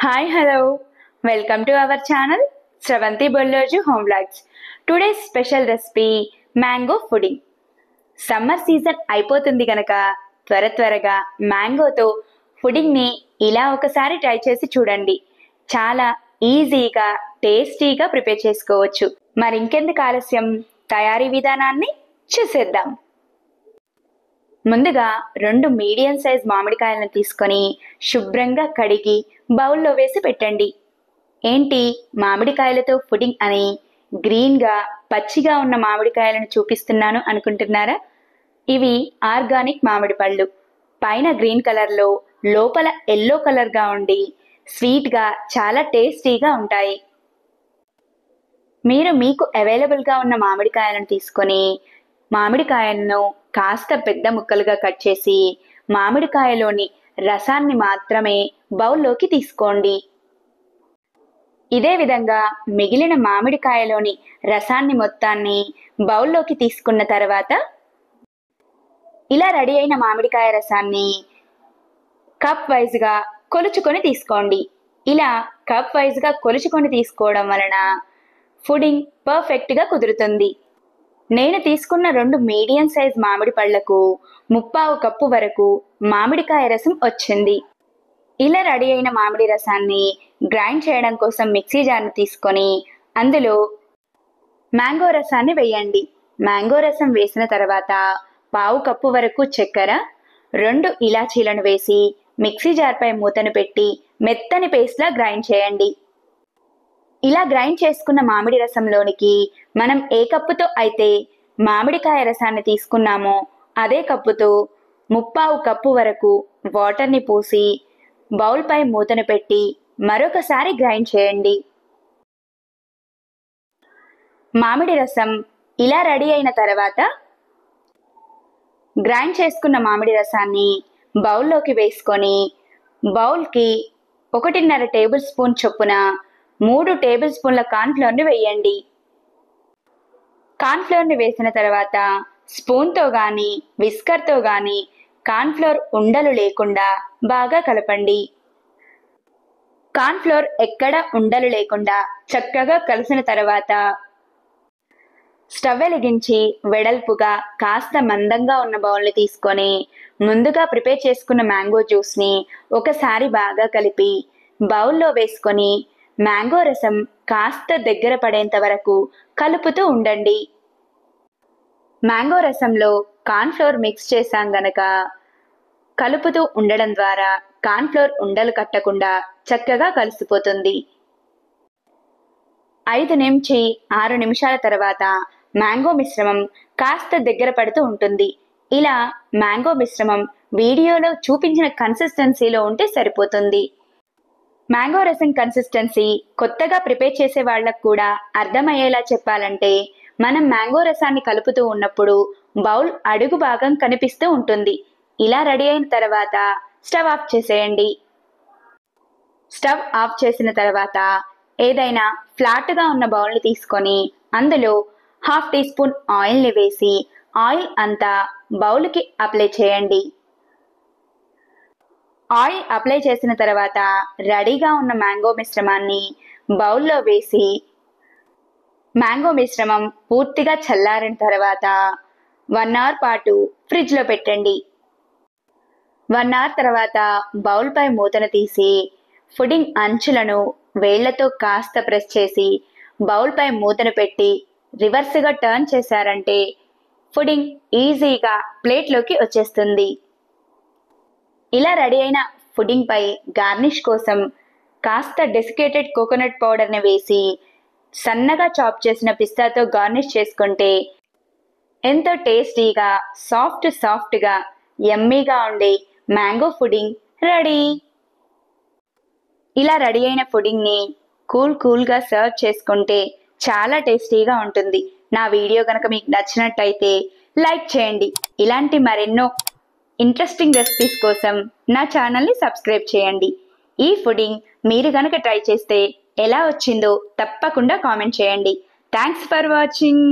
Hi, hello. Welcome to our channel Sravanti Bolloju Home Vlogs. Today's special recipe mango pudding. Summer season అయిపోతుంది గనక త్వరగా మ్యాంగోతో పుడింగ్ని ఇలా ఒకసారి try చేసి చూడండి. చాలా ఈజీగా టేస్టీగా ప్రిపేర్ చేసుకోవచ్చు. మరి ఇంకెందుకు ఆలస్యం, తయారీ విధానాన్ని చూసేద్దాం. ముందుగా 2 మీడియం సైజ్ మామిడికాయలను తీసుకొని శుభ్రంగా కడిగి బౌల్లో వేసి పెట్టండి. ఏంటి మామిడికాయలతో పుడింగ్ అని గ్రీన్గా పచ్చిగా ఉన్న మామిడికాయలను చూపిస్తున్నాను అనుకుంటున్నారా? ఇవి ఆర్గానిక్ మామిడి పళ్ళు. పైన గ్రీన్ కలర్లో లోపల ఎల్లో కలర్గా ఉండి స్వీట్గా చాలా టేస్టీగా ఉంటాయి. మీరు మీకు అవైలబుల్గా ఉన్న మామిడికాయలను తీసుకొని మామిడికాయలను కాస్త పెద్ద ముక్కలుగా కట్ చేసి మామిడికాయలోని రసాన్ని మాత్రమే బౌల్లోకి తీసుకోండి. ఇదే విధంగా మిగిలిన మామిడికాయలోని రసాన్ని మొత్తాన్ని బౌల్లోకి తీసుకున్న తర్వాత ఇలా రెడీ అయిన మామిడికాయ రసాన్ని కప్ వైజ్గా కొలుచుకొని తీసుకోండి. ఇలా కప్ వైజ్గా కొలుచుకొని తీసుకోవడం వలన పుడింగ్ పర్ఫెక్ట్గా కుదురుతుంది. నేను తీసుకున్న 2 మీడియం సైజ్ మామిడి పళ్లకు 1/4 కప్పు వరకు మామిడికాయ రసం వచ్చింది. ఇలా రెడీ అయిన మామిడి రసాన్ని గ్రైండ్ చేయడం కోసం మిక్సీ జార్ను తీసుకొని అందులో మ్యాంగో రసాన్ని వేయండి. మ్యాంగో రసం వేసిన తర్వాత 1/4 కప్పు వరకు చక్కెర, 2 ఇలాచీలను వేసి మిక్సీ జార్పై మూతను పెట్టి మెత్తని పేస్ట్లా గ్రైండ్ చేయండి. ఇలా గ్రైండ్ చేసుకున్న మామిడి రసంలోనికి మనం ఏ కప్పుతో అయితే మామిడికాయ రసాన్ని తీసుకున్నామో అదే కప్పుతో 1/4 కప్పు వరకు వాటర్ని పోసి బౌల్పై మూతను పెట్టి మరొకసారి గ్రైండ్ చేయండి. మామిడి రసం ఇలా రెడీ అయిన తర్వాత గ్రైండ్ చేసుకున్న మామిడి రసాన్ని బౌల్లోకి వేసుకొని బౌల్కి 1.5 టేబుల్ స్పూన్ చొప్పున 3 టేబుల్ స్పూన్ల కార్న్ఫ్లోర్ని వేయండి. కార్న్ఫ్లోర్ని వేసిన తర్వాత స్పూన్తో కానీ విస్కర్తో కానీ కార్న్ఫ్లోర్ ఉండలు లేకుండా బాగా కలపండి. కార్న్ఫ్లోర్ ఎక్కడ ఉండలు లేకుండా చక్కగా కలిసిన తర్వాత స్టవ్ వెలిగించి వెడల్పుగా కాస్త మందంగా ఉన్న బౌల్ని తీసుకొని ముందుగా ప్రిపేర్ చేసుకున్న మ్యాంగో జ్యూస్ని ఒకసారి బాగా కలిపి బౌల్లో వేసుకొని మ్యాంగో రసం కాస్త దగ్గర పడేంత వరకు కలుపుతూ ఉండండి. మ్యాంగో రసంలో కార్న్ఫ్లోర్ మిక్స్ చేసాం గనక కలుపుతూ ఉండడం ద్వారా కార్న్ఫ్లోర్ ఉండలు కట్టకుండా చక్కగా కలిసిపోతుంది. 5 నుంచి 6 నిమిషాల తర్వాత మ్యాంగో మిశ్రమం కాస్త దగ్గర పడుతూ ఉంటుంది. ఇలా మ్యాంగో మిశ్రమం వీడియోలో చూపించిన కన్సిస్టెన్సీలో ఉంటే సరిపోతుంది. మ్యాంగో రసం కన్సిస్టెన్సీ కొత్తగా ప్రిపేర్ చేసే వాళ్ళకు కూడా అర్థమయ్యేలా చెప్పాలంటే మనం మ్యాంగో రసాన్ని కలుపుతూ ఉన్నప్పుడు బౌల్ అడుగు భాగం కనిపిస్తూ ఉంటుంది. ఇలా రెడీ అయిన తర్వాత స్టవ్ ఆఫ్ చేసేయండి. స్టవ్ ఆఫ్ చేసిన తర్వాత ఏదైనా ఫ్లాట్గా ఉన్న బౌల్ని తీసుకొని అందులో 1/2 టీ స్పూన్ ఆయిల్ని వేసి ఆయిల్ అంతా బౌల్కి అప్లై చేయండి. ఆయిల్ అప్లై చేసిన తర్వాత రెడీగా ఉన్న మ్యాంగో మిశ్రమాన్ని బౌల్లో వేసి మ్యాంగో మిశ్రమం పూర్తిగా చల్లారిన తర్వాత 1 అవర్ పాటు ఫ్రిడ్జ్లో పెట్టండి. 1 అవర్ తర్వాత బౌల్పై మూతను తీసి పుడింగ్ అంచులను వేళ్లతో కాస్త ప్రెస్ చేసి బౌల్పై మూతను పెట్టి రివర్స్గా టర్న్ చేశారంటే పుడింగ్ ఈజీగా ప్లేట్లోకి వచ్చేస్తుంది. ఇలా రెడీ అయిన పుడింగ్ పై గార్నిష్ కోసం కాస్త డెసికేటెడ్ కోకోనట్ పౌడర్ని వేసి సన్నగా చాప్ చేసిన పిస్తాతో గార్నిష్ చేసుకుంటే ఎంతో టేస్టీగా సాఫ్ట్గా యమ్మీగా ఉండే మ్యాంగో పుడింగ్ రెడీ. ఇలా రెడీ అయిన పుడింగ్ని కూల్గా సర్వ్ చేసుకుంటే చాలా టేస్టీగా ఉంటుంది. నా వీడియో కనుక మీకు నచ్చినట్టయితే లైక్ చేయండి. ఇలాంటి మరెన్నో ఇంట్రెస్టింగ్ రెసిపీస్ కోసం నా ఛానల్ని సబ్స్క్రైబ్ చేయండి. ఈ పుడింగ్ మీరు గనక ట్రై చేస్తే ఎలా వచ్చిందో తప్పకుండా కామెంట్ చేయండి. Thanks for watching.